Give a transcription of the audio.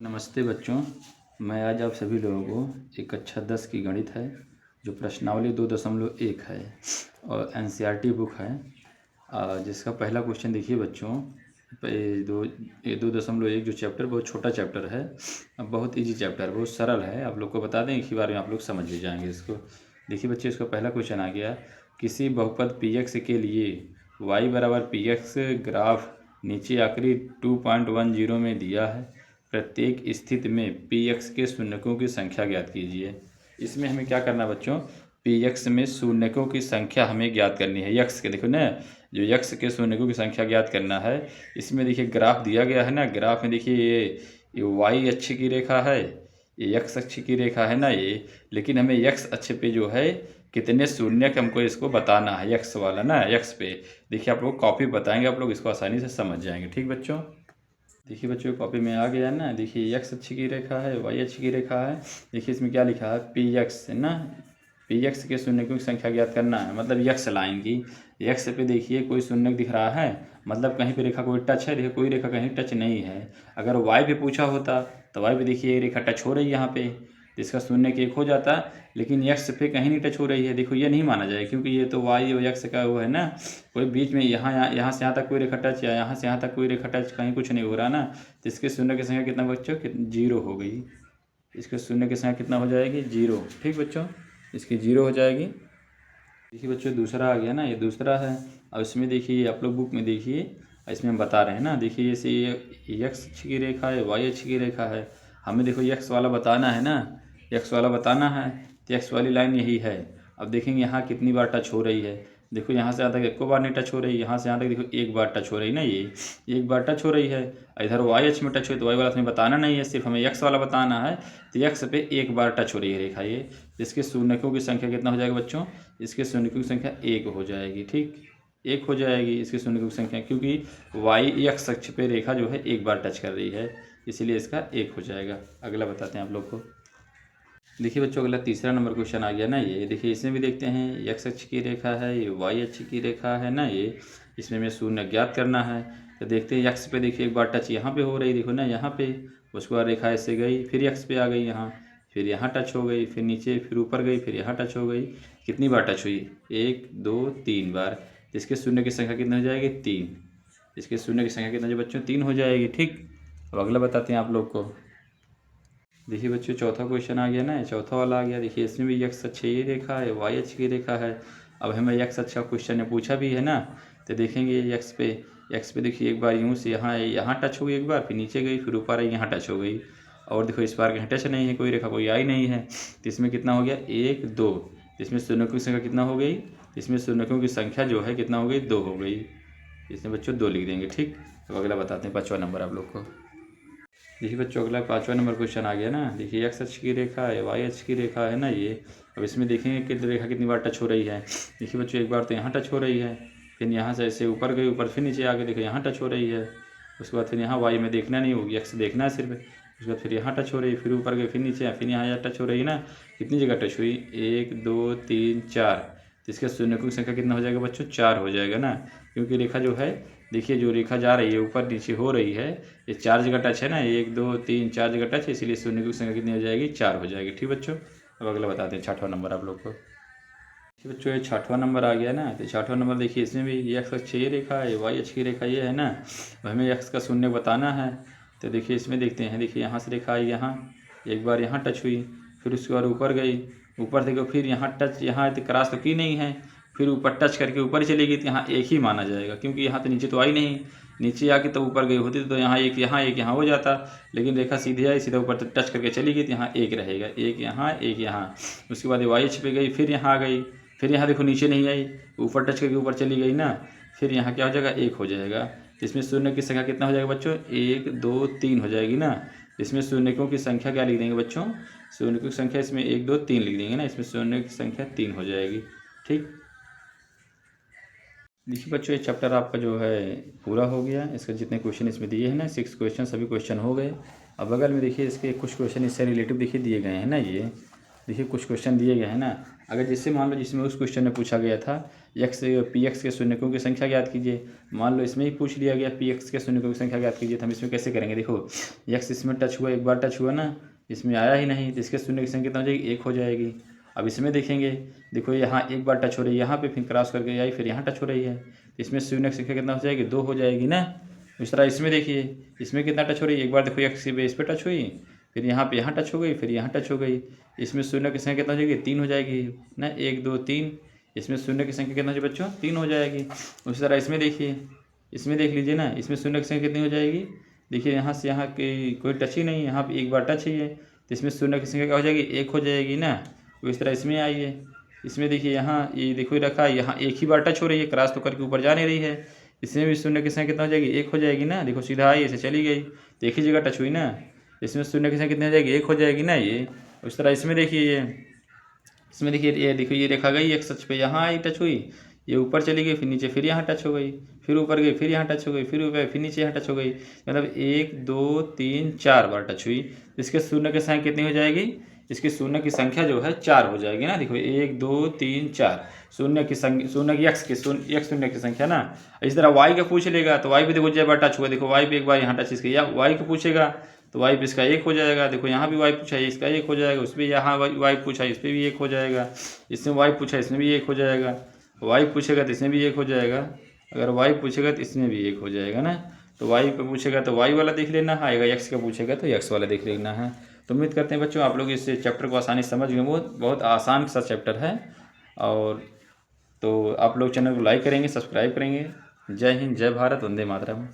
नमस्ते बच्चों। मैं आज आप सभी लोगों को एक कक्षा 10 की गणित है जो प्रश्नावली 2.1 है और एनसीईआरटी बुक है जिसका पहला क्वेश्चन देखिए बच्चों। ये 2.1 जो चैप्टर बहुत छोटा चैप्टर है, अब बहुत इजी चैप्टर, बहुत सरल है। आप लोग को बता दें, एक ही बार में आप लोग समझ भी जाएंगे इसको। देखिए बच्चे, इसका पहला क्वेश्चन आ गया, किसी बहुपद पी एक्स के लिए y बराबर पी एक्स ग्राफ नीचे आखिरी 2.10 में दिया है। प्रत्येक स्थिति में पी एक्स के शून्यकों की संख्या ज्ञात कीजिए। इसमें हमें क्या करना है बच्चों, पी एक्स में शून्यकों की संख्या हमें ज्ञात करनी है। यक्स के देखो ना, जो यक्स के शून्यकों की संख्या ज्ञात करना है। इसमें देखिए ग्राफ दिया गया है ना, ग्राफ में देखिए ये वाई अक्ष की रेखा है, ये यक्स अक्ष की रेखा है ना ये। लेकिन हमें यक्स अक्ष पे जो है कितने शून्यक हमको इसको बताना है, यक्स वाला ना, यक्स पे। देखिए आप लोग कॉपी बताएंगे, आप लोग इसको आसानी से समझ जाएंगे। ठीक बच्चों, देखिए बच्चों कॉपी में आ गया ना। देखिए एक्स अक्ष की रेखा है, वाई अक्ष की रेखा है। देखिए इसमें क्या लिखा है, पी एक्स है ना, पी एक्स के शून्यकों की संख्या ज्ञात करना है, मतलब यक्स लाइन की। यक्स पे देखिए कोई शून्यक दिख रहा है, मतलब कहीं पे रेखा कोई टच है। देखिए कोई रेखा कहीं टच नहीं है। अगर वाई पे पूछा होता तो वाई पे देखिए ये रेखा टच हो रही है यहाँ पे, तो इसका शून्यक एक हो जाता। लेकिन यक्स पे कहीं नहीं टच हो रही है। देखो ये नहीं माना जाए, क्योंकि ये तो वाई और यक्स का वो है ना, कोई बीच में यहाँ से यहाँ तक कोई रेखा टच, या यहाँ से यहाँ तक कोई रेखा टच, कहीं कुछ नहीं हो रहा ना। तो इसके शून्य की संख्या कितना बच्चों, 0 हो गई। इसके शून्य की संख्या कितना हो जाएगी, 0। ठीक बच्चों, इसकी 0 हो जाएगी। देखिए बच्चों दूसरा आ गया ना, ये दूसरा है। अब इसमें देखिए आप लोग बुक में देखिए, इसमें हम बता रहे हैं ना। देखिए जैसे ये एक्स अक्ष की रेखा है, वाई अक्ष की रेखा है। हमें देखो एक्स वाला बताना है ना, एक्स वाला बताना है, तो एक्स वाली लाइन यही है। अब देखेंगे यहाँ कितनी बार टच हो रही है। देखो यहाँ से यहाँ तक एक बार नहीं टच हो रही, यहाँ से यहाँ तक देखो एक बार टच हो रही ना, ये एक बार टच हो रही है। इधर वाई अक्ष में टच हुई, तो वाई वाला हमें बताना नहीं है, सिर्फ हमें एक्स वाला बताना है। तो एक्स पे एक बार टच हो रही है रेखा ये। इसके शून्यकों की संख्या कितना हो जाएगा बच्चों, इसके शून्यकों की संख्या 1 हो जाएगी। ठीक, 1 हो जाएगी इसके शून्यकों की संख्या, क्योंकि वाई एक्स अक्ष पे रेखा जो है एक बार टच कर रही है, इसीलिए इसका 1 हो जाएगा। अगला बताते हैं आप लोग को। देखिए बच्चों अगला तीसरा नंबर क्वेश्चन आ गया ना ये। देखिए इसमें भी देखते हैं, एक्स अक्ष की रेखा है, ये वाई अक्ष की रेखा है ना ये। इसमें हमें शून्य ज्ञात करना है। तो देखते हैं एक्स पे देखिए एक बार टच यहाँ पे हो रही, देखो ना यहाँ पे। उसके बाद रेखा ऐसे गई, फिर एक्स पे आ गई यहाँ, फिर यहाँ टच हो गई, फिर नीचे, फिर ऊपर गई, फिर यहाँ टच हो गई। कितनी बार टच हुई, 1 2 3 बार। तो इसके शून्य की संख्या कितनी हो जाएगी, 3। इसके शून्य की संख्या कितना जो बच्चों, 3 हो जाएगी। ठीक, अब अगला बताते हैं आप लोग को। देखिए बच्चों चौथा क्वेश्चन आ गया ना, चौथा वाला आ गया। देखिए इसमें भी एक्स अक्ष ये रेखा है, वाई अक्ष की रेखा है। अब हमें एक्स अक्ष का क्वेश्चन ने पूछा भी है ना, तो देखेंगे एक्स पे देखिए एक बार यूँ से यहाँ टच हो गई, एक बार फिर नीचे गई, फिर ऊपर आई, यहाँ टच हो गई। और देखो इस बार कहीं टच नहीं है, कोई रेखा कोई आई नहीं है। तो इसमें कितना हो गया, 1 2। इसमें शून्यकों की संख्या कितना हो गई, इसमें शून्यकों की संख्या जो है कितना हो गई, 2 हो गई। इसमें बच्चों 2 लिख देंगे। ठीक, अब अगला बताते हैं 5वां नंबर आप लोग को। देखिए बच्चों अगला 5वां नंबर क्वेश्चन आ गया ना। देखिए एक्स अक्ष की रेखा है, वाई अक्ष की रेखा है ना ये। अब इसमें देखेंगे कि रेखा कितनी बार टच हो रही है। देखिए बच्चों एक बार तो यहाँ टच हो रही है, फिर यहाँ से ऐसे ऊपर गई, ऊपर फिर नीचे आके देखो यहाँ टच हो रही है। उसके बाद फिर यहाँ वाई में देखना नहीं होगी, एक्स देखना है सिर्फ। उसके बाद फिर यहाँ टच हो रही है, फिर ऊपर गई, फिर नीचे, फिर यहाँ टच हो रही है ना। कितनी जगह टच हुई, 1 2 3 4। तो इसके शून्यकों की संख्या कितना हो जाएगा बच्चों, 4 हो जाएगा ना। क्योंकि रेखा जो है, देखिए जो रेखा जा रही है ऊपर नीचे हो रही है, ये 4 जगह टच है ना, 1 2 3 4 जगह टच है, इसीलिए शून्य की संख्या कितनी हो जाएगी, 4 हो जाएगी। ठीक बच्चों, अब अगला बताते हैं 6वां नंबर आप लोग को। ठीक बच्चों ये 6वां नंबर आ गया ना। तो 6वां नंबर देखिए इसमें भी ये एक्स अक्ष ये रेखा है, वाई अक्ष की रेखा ये है ना। अब हमें एक्स का शून्य बताना है। तो देखिए इसमें देखते हैं, देखिए यहाँ से रेखा आई, यहाँ एक बार यहाँ टच हुई, फिर उसके बाद ऊपर गई, ऊपर देखो फिर यहाँ टच, यहाँ क्रॉस तो की नहीं है, फिर ऊपर टच करके ऊपर चली गई, तो यहाँ एक ही माना जाएगा, क्योंकि यहाँ तो नीचे तो आई नहीं। नीचे आके तो ऊपर गई होती तो यहाँ एक यहाँ हो जाता। लेकिन रेखा सीधे आई, सीधा ऊपर टच करके चली गई, तो यहाँ एक रहेगा, एक यहाँ एक यहाँ। उसके बाद वाई अक्ष पे गई, फिर यहाँ आ गई, फिर यहाँ देखो नीचे नहीं आई, ऊपर टच करके ऊपर चली गई ना। फिर यहाँ क्या हो जाएगा, 1 हो जाएगा। इसमें शून्य की संख्या कितना हो जाएगा बच्चों, 1 2 3 हो जाएगी ना। इसमें शून्यकों की संख्या क्या लिख देंगे बच्चों, शून्यकों की संख्या इसमें 1 2 3 लिख देंगे ना। इसमें शून्य की संख्या 3 हो जाएगी। ठीक, देखिए बच्चों ये चैप्टर आपका जो है पूरा हो गया। इसके जितने क्वेश्चन इसमें दिए हैं ना, 6 क्वेश्चन, सभी क्वेश्चन हो गए। अब बगल में देखिए इसके कुछ क्वेश्चन इससे रिलेटिव देखिए दिए गए हैं ना ये। देखिए कुछ क्वेश्चन दिए गए हैं ना, अगर जैसे मान लो जिसमें उस क्वेश्चन में पूछा गया था पी एक्स के शून्यकों की संख्या ज्ञात कीजिए, मान लो इसमें ही पूछ लिया गया पी एक्स के शून्यकों की संख्या ज्ञात कीजिए, तो हम इसमें कैसे करेंगे। देखो एक्स इसमें टच हुआ, एक बार टच हुआ ना, इसमें आया ही नहीं, तो इसके शून्य की संख्या कितना हो जाएगी, 1 हो जाएगी। अब इसमें देखेंगे, देखो यहाँ एक बार टच हो रही है यहाँ पे, फिर क्रॉस करके आई, फिर यहाँ टच हो रही है, तो इसमें शून्य की संख्या कितना हो जाएगी, 2 हो जाएगी ना। इस तरह इसमें देखिए, इसमें कितना टच हो रही है, एक बार देखो एक्स की बेस पे टच हुई, फिर यहाँ पे यहाँ टच हो गई, फिर यहाँ टच हो गई, इसमें शून्य की संख्या कितना हो जाएगी, 3 हो जाएगी ना, 1 2 3, इसमें शून्य की संख्या कितना हो जाएगी बच्चों, 3 हो जाएगी। उसी तरह इसमें देखिए, इसमें देख लीजिए ना, इसमें शून्य की संख्या कितनी हो जाएगी, देखिए यहाँ से यहाँ की कोई टच ही नहीं, यहाँ पे एक बार टच ही है, तो इसमें शून्य की संख्या क्या हो जाएगी, 1 हो जाएगी ना। तो इस तरह इसमें आई है, इसमें देखिए यहाँ ये देखो ही रखा है, यहाँ एक ही बार टच हो रही है, क्रॉस तो करके ऊपर जा नहीं रही है, इसमें भी शून्य की संख्या कितना हो जाएगी, 1 हो जाएगी ना। देखो सीधा आई, ऐसे चली गई, तो एक ही जगह टच हुई ना, इसमें शून्य की संख्या कितनी हो जाएगी, 1 हो जाएगी ना ये। उस तरह इसमें देखिए, ये इसमें देखिए, ये देखो ये रेखा गई एक सच पे, यहाँ आई टच हुई, ये ऊपर चली गई, फिर नीचे, फिर यहाँ टच हो गई, फिर ऊपर गई, फिर यहाँ टच हो गई, फिर ऊपर, फिर नीचे यहाँ टच हो गई, मतलब 1 2 3 4 बार टच हुई। इसके शून्य की संख्या कितनी हो जाएगी, इसकी शून्य की संख्या जो है 4 हो जाएगी ना। देखो 1 2 3 4 शून्य की संख्या, शून्य की एक्स शून्य की संख्या ना। इस तरह वाई का पूछ लेगा तो वाई भी देखो जब बार टच हुआ, देखो वाई पे एक बार यहाँ टच इसका, या वाई को पूछेगा तो वाई पे इसका 1 हो जाएगा। देखो यहाँ भी वाई पूछा है, इसका 1 हो जाएगा, उस पर यहाँ वाई पूछा है, इस पर भी 1 हो जाएगा, इसमें वाई पूछा है, इसमें भी 1 हो जाएगा, वाई पूछेगा तो इसमें भी 1 हो जाएगा, अगर वाई पूछेगा तो इसमें भी 1 हो जाएगा ना। तो वाई पे पूछेगा तो वाई वाला देख लेना है, अगर एक्स का पूछेगा तो एक्स वाला देख लेना है। तो उम्मीद करते हैं बच्चों आप लोग इस चैप्टर को आसानी से समझ गए, बहुत आसान सा चैप्टर है। और तो आप लोग चैनल को लाइक करेंगे, सब्सक्राइब करेंगे। जय हिंद, जय भारत, वंदे मातरम।